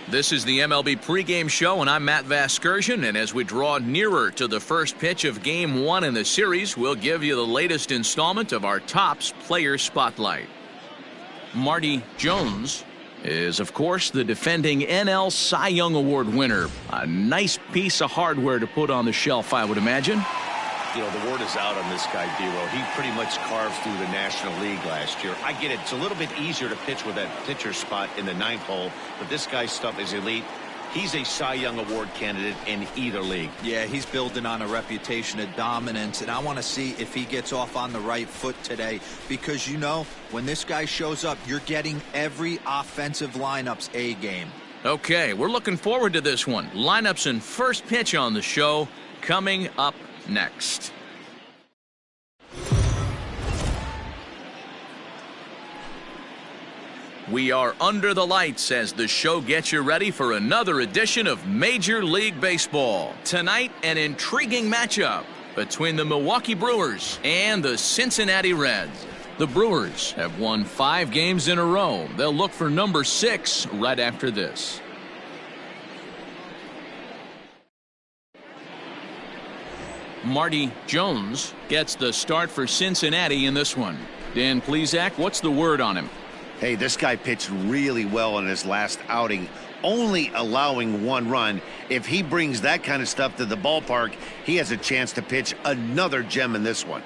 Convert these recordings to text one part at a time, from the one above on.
This is the MLB pregame show, and I'm Matt Vasgersian. And as we draw nearer to the first pitch of Game 1 in the series, we'll give you the latest installment of our Topps Player Spotlight. Marty Jones is, of course, the defending NL Cy Young Award winner. A nice piece of hardware to put on the shelf, I would imagine. You know, the word is out on this guy, D-Row. He pretty much carved through the National League last year. I get it. It's a little bit easier to pitch with that pitcher spot in the ninth hole, but this guy's stuff is elite. He's a Cy Young Award candidate in either league. Yeah, he's building on a reputation of dominance, and I want to see if he gets off on the right foot today, because, you know, when this guy shows up, you're getting every offensive lineup's A game. Okay, we're looking forward to this one. Lineups and first pitch on the show coming up next. We are under the lights as the show gets you ready for another edition of Major League Baseball. Tonight, an intriguing matchup between the Milwaukee Brewers and the Cincinnati Reds. The Brewers have won 5 games in a row. They'll look for number 6 right after this. Marty Jones gets the start for Cincinnati in this one. Dan Plesac, what's the word on him? Hey, this guy pitched really well in his last outing, only allowing 1 run. If he brings that kind of stuff to the ballpark, he has a chance to pitch another gem in this one.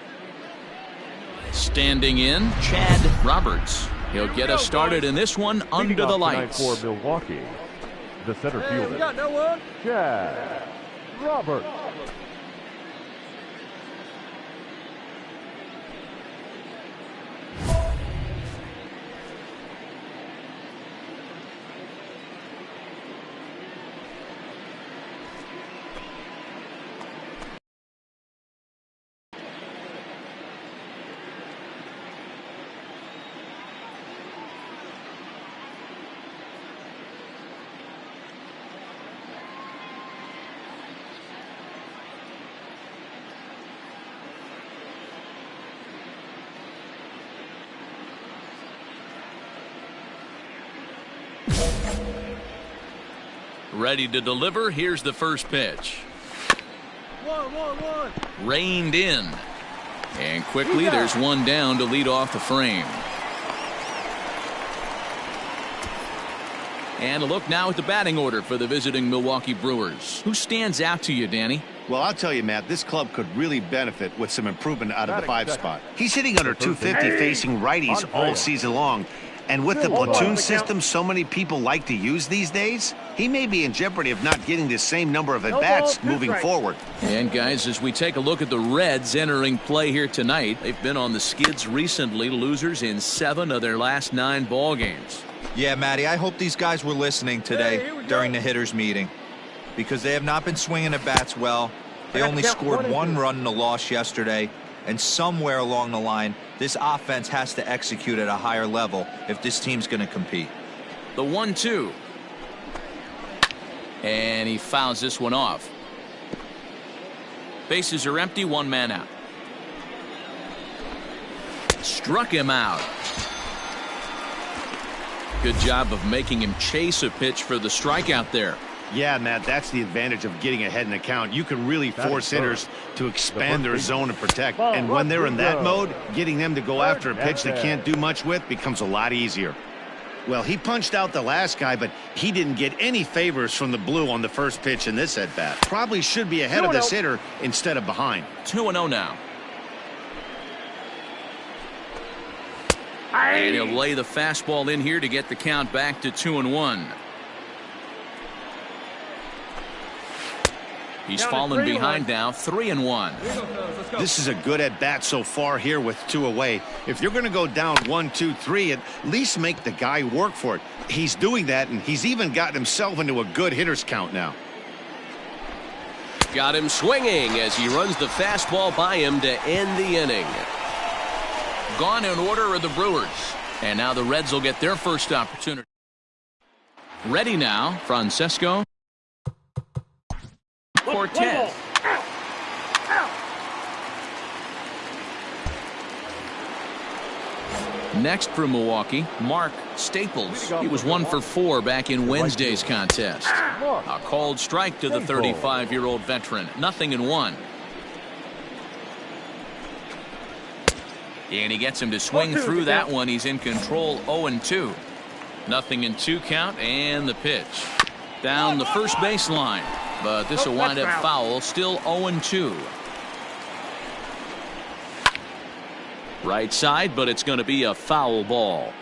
Standing in, Chad Roberts. He'll get us started in this one under the lights. For Milwaukee, the center fielder, Chad Roberts. Ready to deliver. Here's the first pitch. Reined in. And quickly there's one down to lead off the frame. And a look now at the batting order for the visiting Milwaukee Brewers. Who stands out to you, Danny? Well, I'll tell you, Matt, this club could really benefit with some improvement out of the 5 spot. He's hitting under 250 facing righties all season long. And with the platoon system so many people like to use these days, he may be in jeopardy of not getting the same number of at-bats moving forward. And, guys, as we take a look at the Reds entering play here tonight, they've been on the skids recently, losers in 7 of their last 9 ball games. Yeah, Matty, I hope these guys were listening today during the hitters meeting, because they have not been swinging the bats well. They only scored 1 run in the loss yesterday. And somewhere along the line, this offense has to execute at a higher level if this team's going to compete. The 1-2. And he fouls this one off. Bases are empty, 1 man out. Struck him out. Good job of making him chase a pitch for the strikeout there. Yeah, Matt, that's the advantage of getting ahead in the count. You can really force hitters to expand their zone and protect. And when they're in that mode, getting them to go after a pitch they can't do much with becomes a lot easier. Well, he punched out the last guy, but he didn't get any favors from the blue on the first pitch in this at-bat. Probably should be ahead of this hitter instead of behind. 2-0 now. And he'll lay the fastball in here to get the count back to 2-1. He's fallen behind now, 3-1. This is a good at-bat so far here with 2 away. If you're going to go down 1, 2, 3, at least make the guy work for it. He's doing that, and he's even gotten himself into a good hitter's count now. Got him swinging as he runs the fastball by him to end the inning. Gone in order are the Brewers. And now the Reds will get their first opportunity. Ready now, Francesco Cortez. Next for Milwaukee, Mark Staples. He was 1 for 4 back in Wednesday's contest. A called strike to the 35-year-old veteran. 0-1. And he gets him to swing through that one. He's in control. 0-2. 0-2 count, and the pitch down the first baseline. But this will wind up foul. Still 0-2. Right side, but it's going to be a foul ball.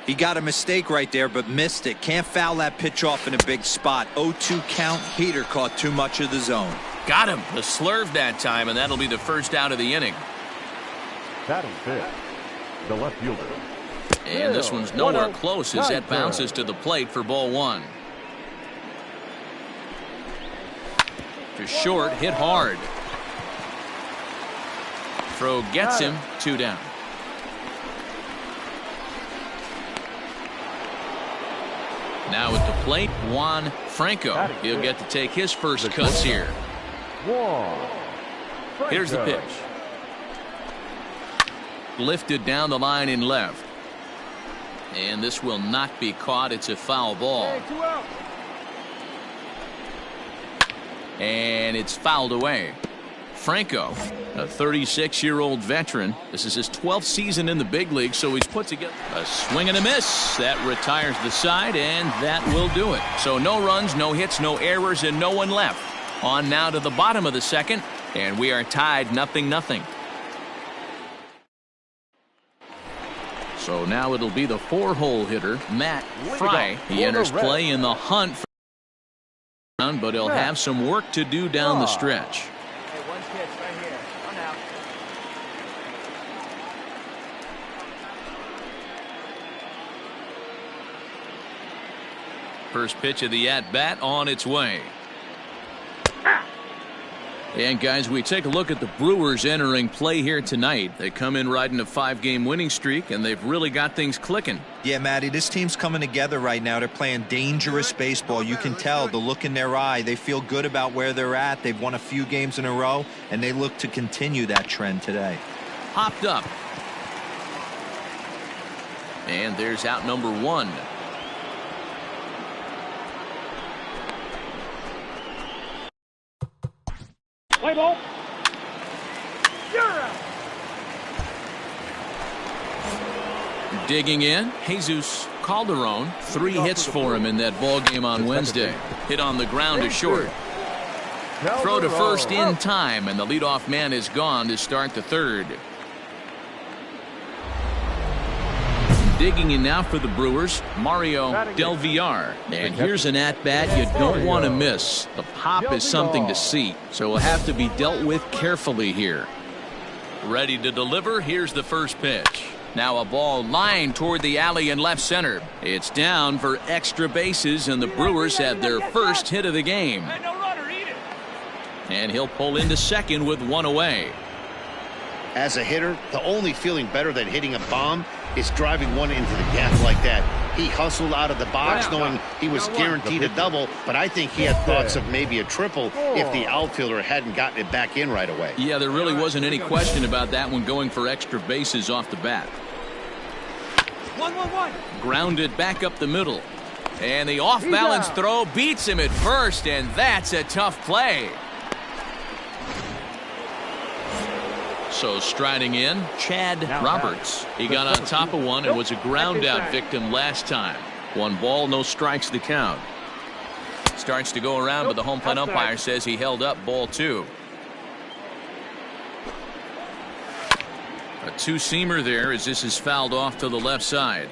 He got a mistake right there, but missed it. Can't foul that pitch off in a big spot. 0-2 count. Heater caught too much of the zone. Got him. The slurve that time, and that'll be the first out of the inning. Batting fifth, the left fielder. And this one's nowhere close as that bounces to the plate for ball 1. To short, hit hard. Throw gets him, 2 down. Now at the plate, Juan Franco. He'll get to take his first cuts here. Here's the pitch. Lifted down the line in left. And this will not be caught. It's a foul ball. And it's fouled away. Franco, a 36-year-old veteran. This is his 12th season in the big league, so he's put together a swing and a miss. That retires the side, and that will do it. So no runs, no hits, no errors, and no one left. On now to the bottom of the second, and we are tied 0-0. So now it'll be the 4-hole hitter, Matt Fry. He enters play in the hunt for but he'll have some work to do down the stretch. Hey, 1 pitch right here. 1 out. First pitch of the at-bat on its way. And guys, we take a look at the Brewers entering play here tonight. They come in riding a 5-game winning streak, and they've really got things clicking. Yeah, Matty, this team's coming together right now. They're playing dangerous baseball. You can tell the look in their eye. They feel good about where they're at. They've won a few games in a row, and they look to continue that trend today. Hopped up. And there's out number 1. Play ball. You're out. Digging in, Jesus Calderon. 3 hits for him in that ball game on Wednesday. Hit on the ground to short. Throw to first in time, and the leadoff man is gone to start the third. Digging in now for the Brewers, Mario Del Villar. And here's an at-bat you don't want to miss. The pop is something to see, so will have to be dealt with carefully here. Ready to deliver, here's the first pitch. Now a ball lined toward the alley in left center. It's down for extra bases, and the Brewers have their first hit of the game. And he'll pull into second with 1 away. As a hitter, the only feeling better than hitting a bomb is driving one into the gap like that. He hustled out of the box knowing he was guaranteed a double, but I think he had thoughts of maybe a triple if the outfielder hadn't gotten it back in right away. Yeah, there really wasn't any question about that one going for extra bases off the bat. 1-1-1. Grounded back up the middle. And the off-balance throw beats him at first, and that's a tough play. So striding in, Chad Roberts. He got on top of one and was a ground-out victim last time. 1 ball, no strikes the count. Starts to go around, but the home plate umpire says he held up ball 2. A two-seamer there as this is fouled off to the left side.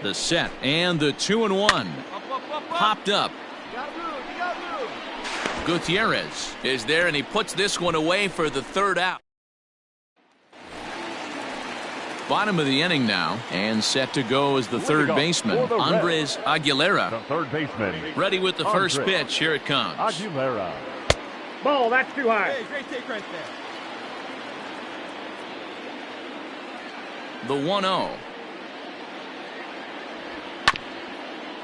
The set and the 2-1. Popped up. Gutierrez is there, and he puts this one away for the 3rd out. Bottom of the inning now, and set to go is the 3rd baseman, Andres Aguilera. The third baseman. Ready with the first pitch. Here it comes. Aguilera. Ball, that's too high. Hey, great take right there. The 1-0.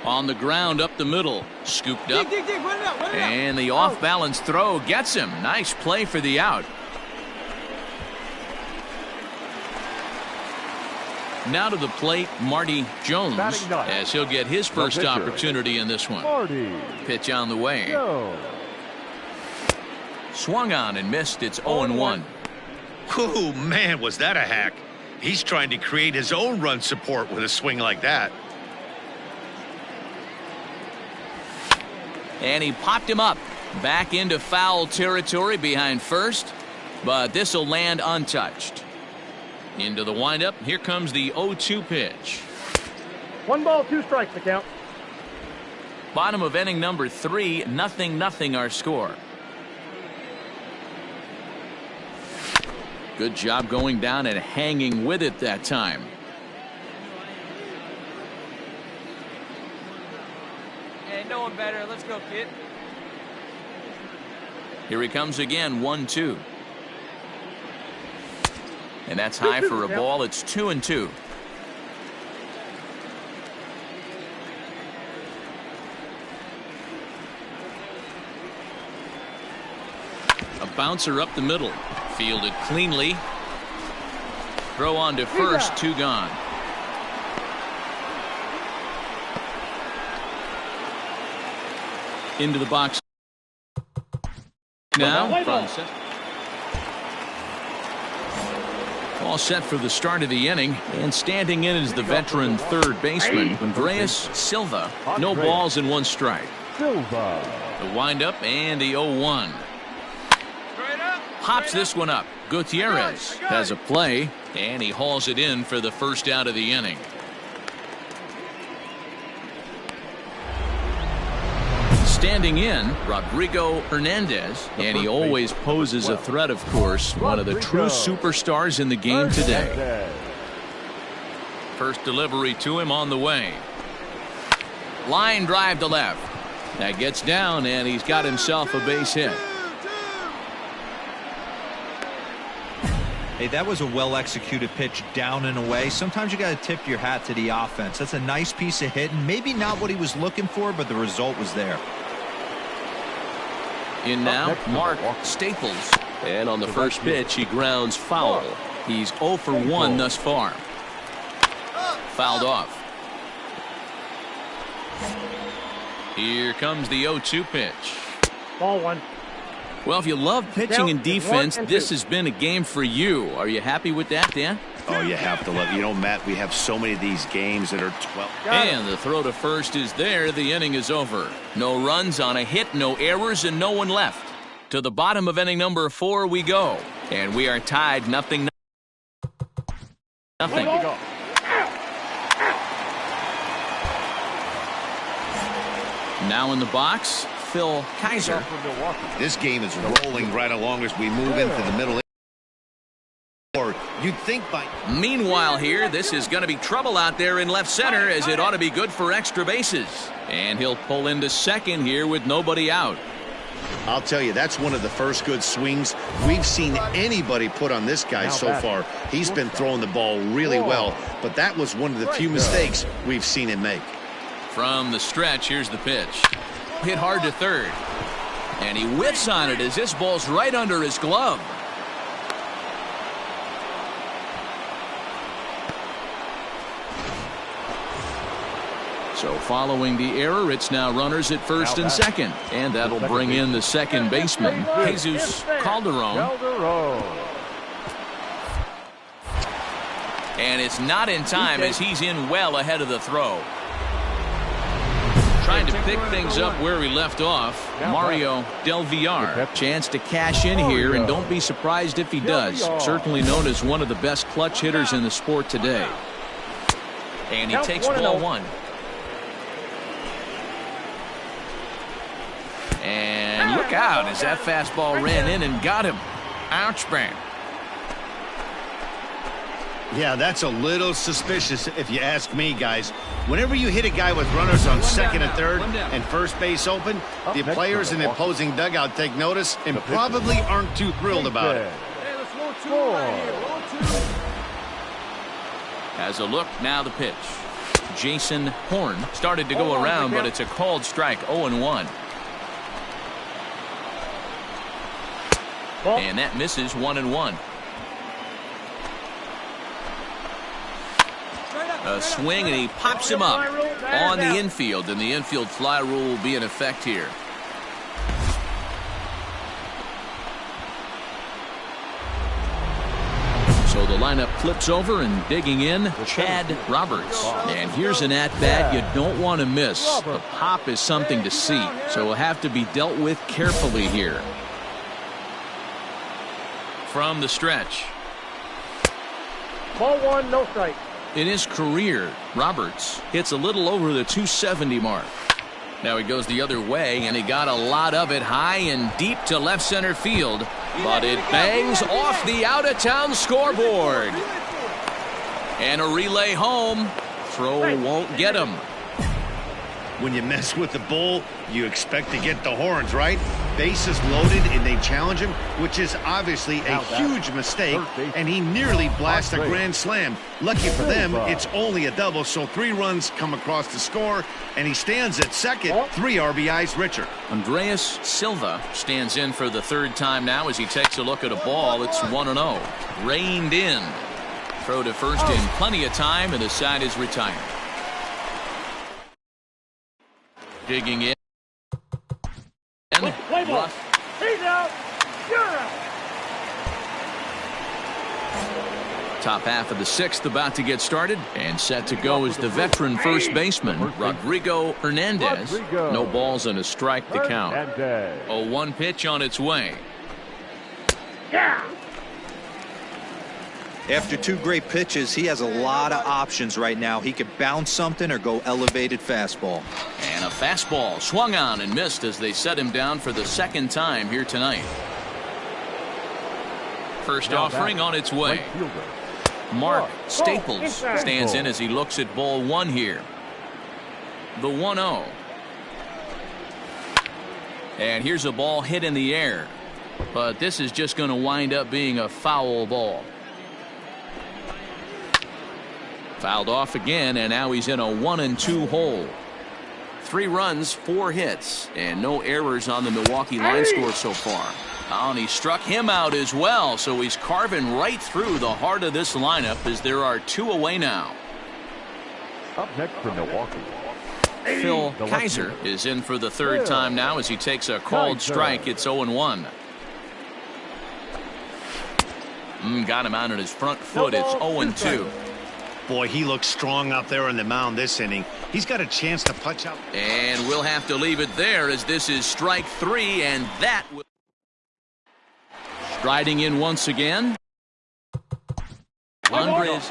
On the ground up the middle. Scooped up. Dig, run it out. And the off-balance throw gets him. Nice play for the out. Now to the plate, Marty Jones, as he'll get his first opportunity in this one. Pitch on the way. Swung on and missed. It's 0-1. Oh, man, was that a hack. He's trying to create his own run support with a swing like that. And he popped him up. Back into foul territory behind first, but this will land untouched. Into the windup. Here comes the 0-2 pitch. 1 ball, 2 strikes to count. Bottom of inning number 3, 0-0 our score. Good job going down and hanging with it that time. Hey, no one better. Let's go, kid. Here he comes again, 1-2. And that's high for a ball. It's 2-2. A bouncer up the middle. Fielded cleanly. Throw on to first, 2 gone. Into the box. Now from set. All set for the start of the inning, and standing in is the veteran 3rd baseman, Andres Silva. No balls and 1 strike. Silva. The windup and the 0-1. Hops this one up. Gutierrez has a play, and he hauls it in for the first out of the inning. Standing in, Rodrigo Hernandez, and he always poses a threat, of course. One of the true superstars in the game today. First delivery to him on the way. Line drive to left. That gets down, and he's got himself a base hit. Hey, that was a well-executed pitch down and away. Sometimes you got to tip your hat to the offense. That's a nice piece of hitting. Maybe not what he was looking for, but the result was there. In now, Mark Staples. And on the first pitch, he grounds foul. He's 0 for 1 thus far. Fouled off. Here comes the 0-2 pitch. Ball 1. Well, if you love pitching and defense, this has been a game for you. Are you happy with that, Dan? Oh, you have to love it. You know, Matt, we have so many of these games that are 12. And the throw to first is there. The inning is over. No runs on a hit, no errors, and no one left. To the bottom of inning number 4 we go. And we are tied 0-0. Now in the box, Phil Kaiser. This game is rolling right along as we move into the middle. Or you'd think by. Meanwhile here, this is going to be trouble out there in left center, as it ought to be good for extra bases. And he'll pull into second here with nobody out. I'll tell you, that's one of the first good swings we've seen anybody put on this guy so far. He's been throwing the ball really well, but that was one of the few mistakes we've seen him make. From the stretch, here's the pitch. Hit hard to third. And he whiffs on it as this ball's right under his glove. So following the error, it's now runners at first and second. And that'll bring in the second baseman, Jesus Calderon. And it's not in time as he's in well ahead of the throw. Trying to pick things up where he left off, Mario Del Villar. Chance to cash in here, and don't be surprised if he does. Certainly known as one of the best clutch hitters in the sport today. And he takes ball one. And look out as that fastball ran in and got him. Ouch, bang. Yeah, that's a little suspicious if you ask me, guys. Whenever you hit a guy with runners on second and third and first base open, the players in the opposing dugout take notice and probably aren't too thrilled about it. As a look, now the pitch. Jason Horn started to go around, but it's a called strike, 0-1. And that misses 1-1. A swing, and he pops him up on the infield, and the infield fly rule will be in effect here. So the lineup flips over, and digging in, Chad Roberts. And here's an at-bat you don't want to miss. The pop is something to see, so will have to be dealt with carefully here. From the stretch. Ball one, no strike. In his career, Roberts hits a little over the 270 mark. Now he goes the other way, and he got a lot of it high and deep to left center field. But it bangs off the out-of-town scoreboard. And a relay home. Throw won't get him. When you mess with the bull, you expect to get the horns, right? Bases loaded, and they challenge him, which is obviously a huge mistake, and he nearly blasts a grand slam. Lucky for them, it's only a double, so 3 runs come across the score, and he stands at second, 3 RBIs richer. Andreas Silva stands in for the third time now as he takes a look at a ball. It's 1-0. Reined in. Throw to first in plenty of time, and the side is retired. Digging in. Russ. He's out. You're out. Top half of the 6th about to get started, and set to go is the veteran first baseman, Rodrigo Hernandez. No balls and a strike to count. A 1 pitch on its way. Yeah. After 2 great pitches, he has a lot of options right now. He could bounce something or go elevated fastball. And a fastball swung on and missed as they set him down for the 2nd time here tonight. First offering on its way. Mark Staples stands in as he looks at ball 1 here. The 1-0. And here's a ball hit in the air. But this is just going to wind up being a foul ball. Fouled off again, and now he's in a 1-2 hole. 3 runs, 4 hits, and no errors on the Milwaukee line score so far. Oh, and he struck him out as well, so he's carving right through the heart of this lineup as there are 2 away now. Up next for Milwaukee. Phil Kaiser is in for the 3rd time now as he takes a called strike. It's 0-1. Got him out on his front foot. It's 0-2. Boy, he looks strong out there on the mound this inning. He's got a chance to punch out. And we'll have to leave it there as this is strike 3, and that will... Striding in once again. Andres